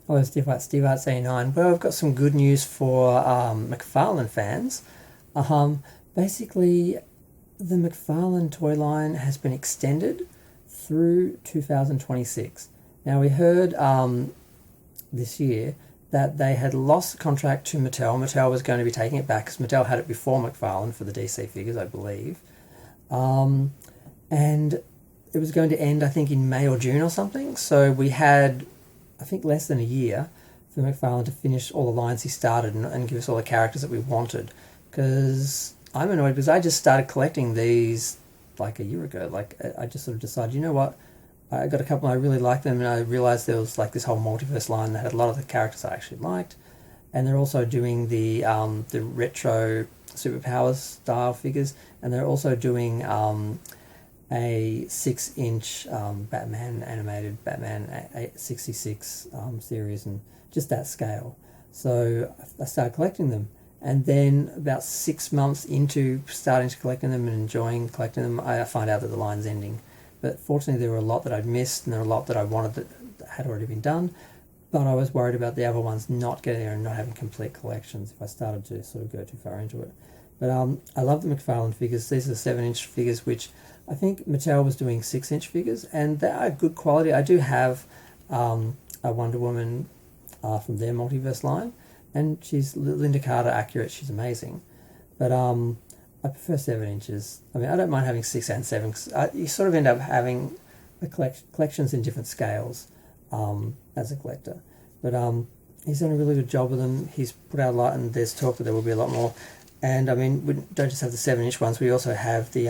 Hello, Steve Arts 89. Well, I've got some good news for McFarlane fans. Um, Basically, the McFarlane toy line has been extended through 2026. Now, we heard this year that they had lost the contract to Mattel. Mattel was going to be taking it back because Mattel had it before McFarlane for the DC figures, I believe. Um, and it was going to end, I think, in May or June or something. So we had, I think, less than a year for McFarlane to finish all the lines he started and give us all the characters that we wanted. Because I'm annoyed because I just started collecting these like a year ago. Like I just sort of decided, you know what, I got a couple and I really liked them, and I realized there was like this whole multiverse line that had a lot of the characters I actually liked. And they're also doing the retro superpowers style figures, and they're also doing a 6-inch Batman animated Batman 66 series, and just that scale. So I started collecting them, and then about 6 months into starting to collecting them and enjoying collecting them, I find out that the line's ending. But fortunately, there were a lot that I'd missed, and there were a lot that I wanted that had already been done. But I was worried about the other ones not getting there and not having complete collections if I started to sort of go too far into it. But I love the McFarlane figures. These are the 7-inch figures, which I think Mattel was doing 6-inch figures, and they are good quality. I do have a Wonder Woman from their multiverse line, and she's Linda Carter accurate. She's amazing. But I prefer 7 inches. I mean, I don't mind having 6 and 7 because you sort of end up having collections in different scales as a collector. But he's done a really good job with them. He's put out a lot, and there's talk that there will be a lot more. And I mean, we don't just have the 7-inch ones. We also have the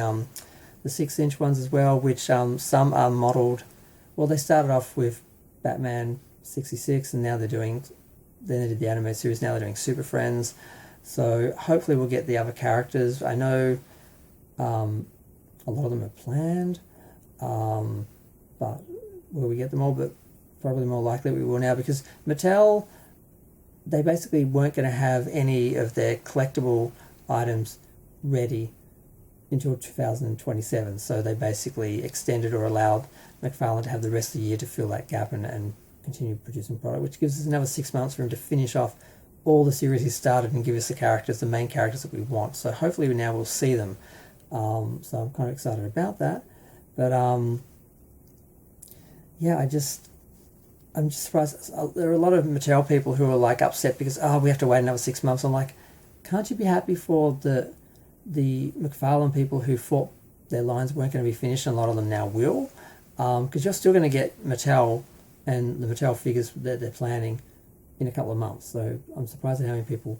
6-inch ones as well, which some are modelled. Well, they started off with Batman 66, and now then they did the anime series. Now they're doing Super Friends. So hopefully we'll get the other characters. I know a lot of them are planned, but will we get them all? But probably more likely we will now, because Mattel, they basically weren't going to have any of their collectible items ready until 2027. So they basically extended or allowed McFarlane to have the rest of the year to fill that gap and continue producing product, which gives us another 6 months for him to finish off all the series he started and give us the main characters that we want. So hopefully now we'll see them. So I'm kind of excited about that. But yeah, I'm just surprised. There are a lot of Mattel people who are like upset because we have to wait another 6 months. I'm like, can't you be happy for the McFarlane people who thought their lines weren't going to be finished, and a lot of them now will, because you're still going to get Mattel and the Mattel figures that they're planning in a couple of months. So I'm surprised at how many people,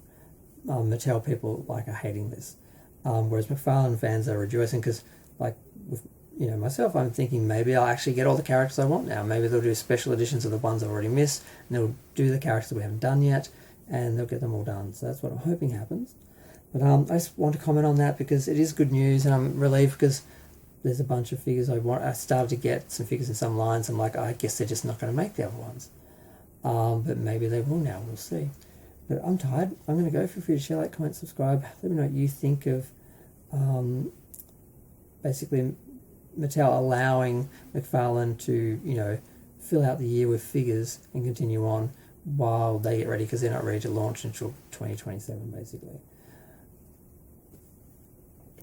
Mattel people, like are hating this, whereas McFarlane fans are rejoicing because, like with myself, I'm thinking maybe I'll actually get all the characters I want now. Maybe they'll do special editions of the ones I've already missed, and they'll do the characters that we haven't done yet, and they'll get them all done. So that's what I'm hoping happens. But I just want to comment on that because it is good news, and I'm relieved because there's a bunch of figures I want. I started to get some figures in some lines. I'm like, I guess they're just not going to make the other ones. But maybe they will now. We'll see. But I'm tired. I'm going to go. Feel free to share, like, comment, subscribe. Let me know what you think of basically Mattel allowing McFarlane to, fill out the year with figures and continue on while they get ready, because they're not ready to launch until 2027, basically.